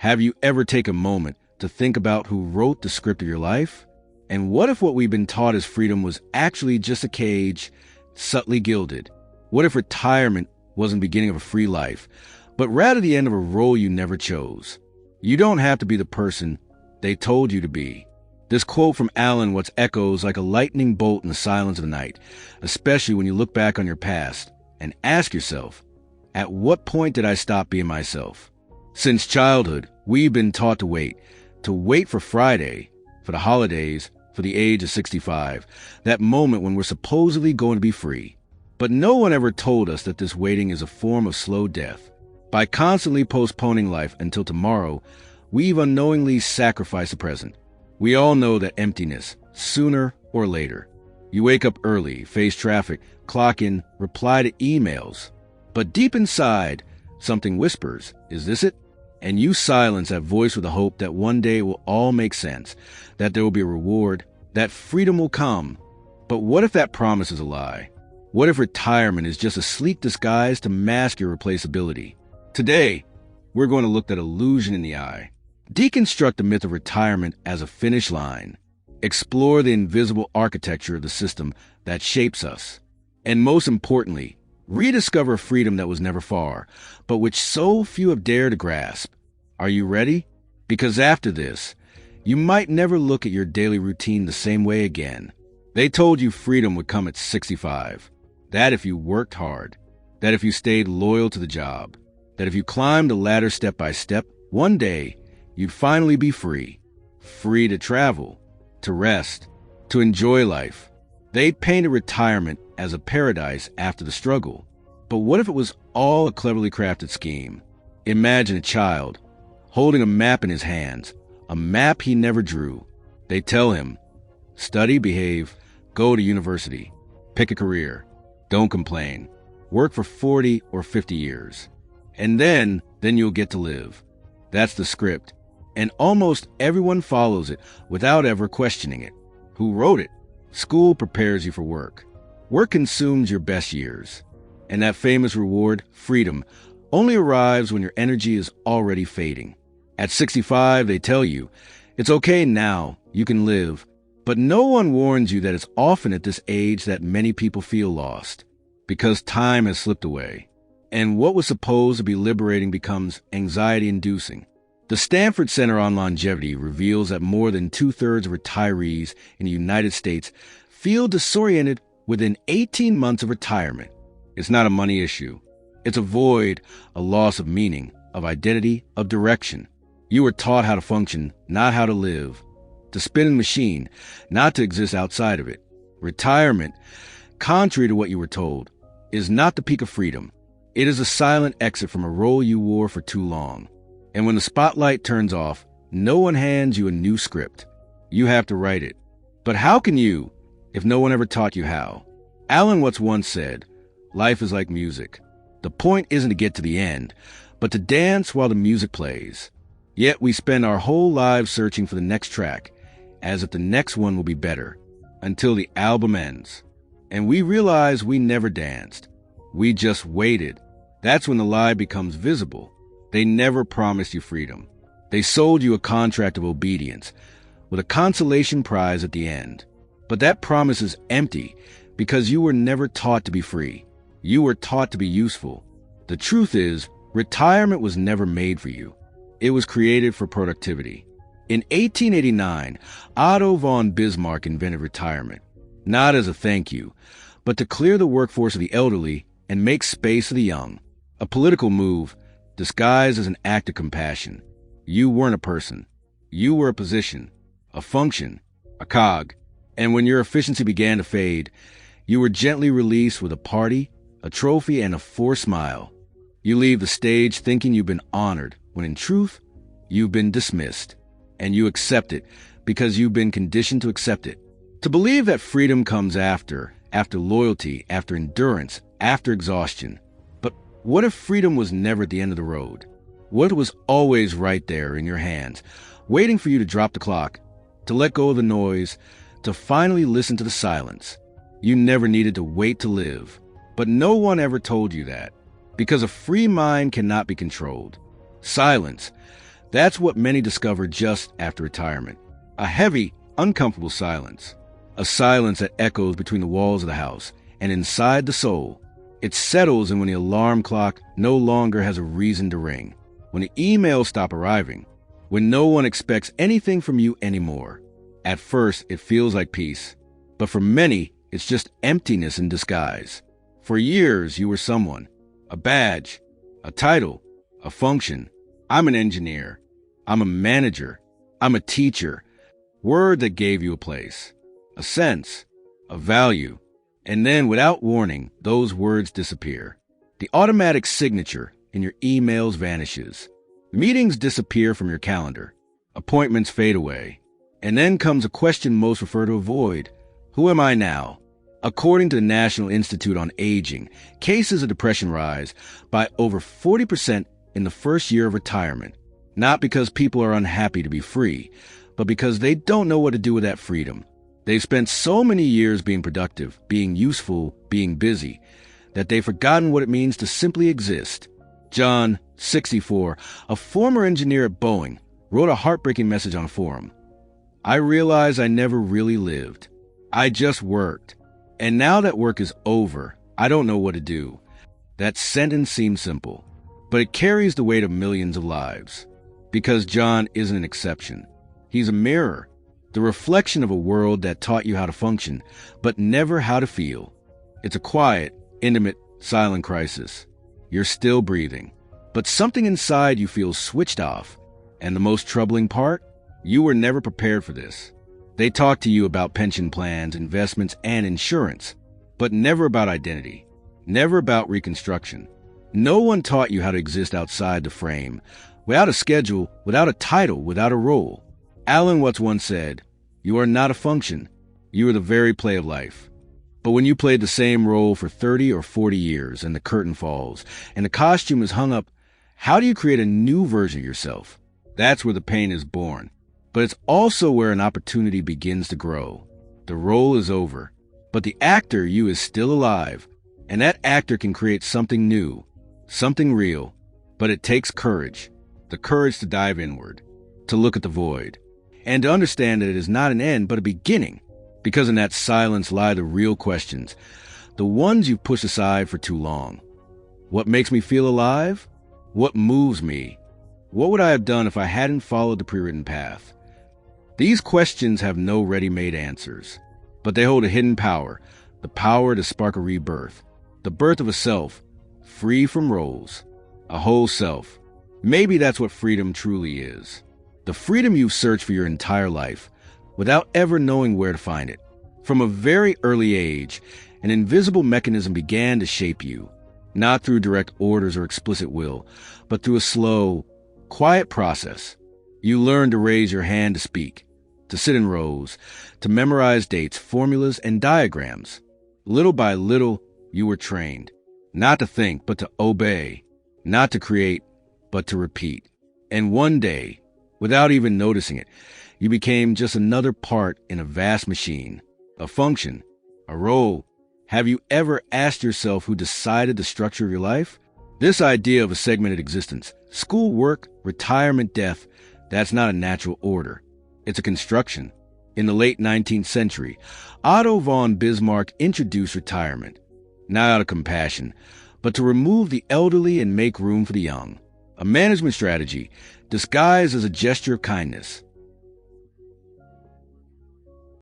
Have you ever taken a moment to think about who wrote the script of your life? And what if what we've been taught as freedom was actually just a cage, subtly gilded? What if retirement wasn't the beginning of a free life, but rather the end of a role you never chose? You don't have to be the person they told you to be. This quote from Alan Watts echoes like a lightning bolt in the silence of the night, especially when you look back on your past and ask yourself, at what point did I stop being myself? Since childhood, we've been taught to wait for Friday, for the holidays, for the age of 65, that moment when we're supposedly going to be free. But no one ever told us that this waiting is a form of slow death. By constantly postponing life until tomorrow, we've unknowingly sacrificed the present. We all know that emptiness, sooner or later. You wake up early, face traffic, clock in, reply to emails. But deep inside, something whispers, "Is this it?" And you silence that voice with the hope that one day it will all make sense, that there will be a reward, that freedom will come. But what if that promise is a lie? What if retirement is just a sleek disguise to mask your replaceability? Today, we're going to look that illusion in the eye, deconstruct the myth of retirement as a finish line, explore the invisible architecture of the system that shapes us, and most importantly, rediscover a freedom that was never far, but which so few have dared to grasp. Are you ready? Because after this, you might never look at your daily routine the same way again. They told you freedom would come at 65, that if you worked hard, that if you stayed loyal to the job, that if you climbed the ladder step by step, one day you'd finally be free. Free to travel, to rest, to enjoy life. They painted retirement as a paradise after the struggle. But what if it was all a cleverly crafted scheme? Imagine a child holding a map in his hands, a map he never drew. They tell him, study, behave, go to university, pick a career, don't complain, work for 40 or 50 years. And then you'll get to live. That's the script. And almost everyone follows it without ever questioning it. Who wrote it? School prepares you for work. Work consumes your best years. And that famous reward, freedom, only arrives when your energy is already fading. At 65, they tell you, it's okay now, you can live. But no one warns you that it's often at this age that many people feel lost, because time has slipped away. And what was supposed to be liberating becomes anxiety-inducing. The Stanford Center on Longevity reveals that more than 2/3 of retirees in the United States feel disoriented within 18 months of retirement. It's not a money issue. It's a void, a loss of meaning, of identity, of direction. You were taught how to function, not how to live. To spin in a machine, not to exist outside of it. Retirement, contrary to what you were told, is not the peak of freedom. It is a silent exit from a role you wore for too long. And when the spotlight turns off, no one hands you a new script. You have to write it. But how can you, if no one ever taught you how? Alan Watts once said, life is like music. The point isn't to get to the end, but to dance while the music plays. Yet we spend our whole lives searching for the next track, as if the next one will be better, until the album ends. And we realize we never danced. We just waited. That's when the lie becomes visible. They never promised you freedom. They sold you a contract of obedience, with a consolation prize at the end. But that promise is empty, because you were never taught to be free. You were taught to be useful. The truth is, retirement was never made for you. It was created for productivity. In 1889, Otto von Bismarck invented retirement, not as a thank you, but to clear the workforce of the elderly and make space for the young. A political move disguised as an act of compassion. You weren't a person. You were a position, a function, a cog. And when your efficiency began to fade, you were gently released with a party, a trophy, and a forced smile. You leave the stage thinking you've been honored, when in truth, you've been dismissed. And you accept it because you've been conditioned to accept it. To believe that freedom comes after loyalty, after endurance, after exhaustion. But what if freedom was never at the end of the road? What if it was always right there in your hands, waiting for you to drop the clock, to let go of the noise, to finally listen to the silence? You never needed to wait to live. But no one ever told you that, because a free mind cannot be controlled. Silence, That's what many discover just after retirement. A heavy, uncomfortable silence. A silence that echoes between the walls of the house and inside the soul. It settles in when the alarm clock no longer has a reason to ring, when the emails stop arriving, when no one expects anything from you anymore. At first, it feels like peace, but for many, it's just emptiness in disguise. For years, you were someone, a badge, a title, a function. I'm an engineer. I'm a manager. I'm a teacher. Word that gave you a place, a sense, a value. And then, without warning, those words disappear. The automatic signature in your emails vanishes. Meetings disappear from your calendar. Appointments fade away. And then comes a question most prefer to avoid. Who am I now? According to the National Institute on Aging, cases of depression rise by over 40% in the first year of retirement. Not because people are unhappy to be free, but because they don't know what to do with that freedom. They've spent so many years being productive, being useful, being busy, that they've forgotten what it means to simply exist. John, 64, a former engineer at Boeing, wrote a heartbreaking message on a forum. I realized I never really lived. I just worked. And now that work is over, I don't know what to do. That sentence seems simple, but it carries the weight of millions of lives. Because John isn't an exception. He's a mirror, the reflection of a world that taught you how to function, but never how to feel. It's a quiet, intimate, silent crisis. You're still breathing, but something inside you feels switched off. And the most troubling part? You were never prepared for this. They talk to you about pension plans, investments, and insurance, but never about identity, never about reconstruction. No one taught you how to exist outside the frame, without a schedule, without a title, without a role. Alan Watts once said, "You are not a function. You are the very play of life." But when you played the same role for 30 or 40 years and the curtain falls and the costume is hung up, how do you create a new version of yourself? That's where the pain is born. But it's also where an opportunity begins to grow. The role is over, but the actor you is still alive, and that actor can create something new, something real. But it takes courage, the courage to dive inward, to look at the void, and to understand that it is not an end but a beginning, because in that silence lie the real questions, the ones you've pushed aside for too long. What makes me feel alive? What moves me? What would I have done if I hadn't followed the pre-written path? These questions have no ready-made answers, but they hold a hidden power, the power to spark a rebirth, the birth of a self, free from roles, a whole self. Maybe that's what freedom truly is. The freedom you've searched for your entire life, without ever knowing where to find it. From a very early age, an invisible mechanism began to shape you, not through direct orders or explicit will, but through a slow, quiet process. You learned to raise your hand to speak, to sit in rows, to memorize dates, formulas, and diagrams. Little by little, you were trained, not to think, but to obey, not to create, but to repeat. And one day, without even noticing it, you became just another part in a vast machine, a function, a role. Have you ever asked yourself who decided the structure of your life? This idea of a segmented existence, school, work, retirement, death, that's not a natural order. It's a construction. In the late 19th century, Otto von Bismarck introduced retirement, not out of compassion, but to remove the elderly and make room for the young. A management strategy disguised as a gesture of kindness.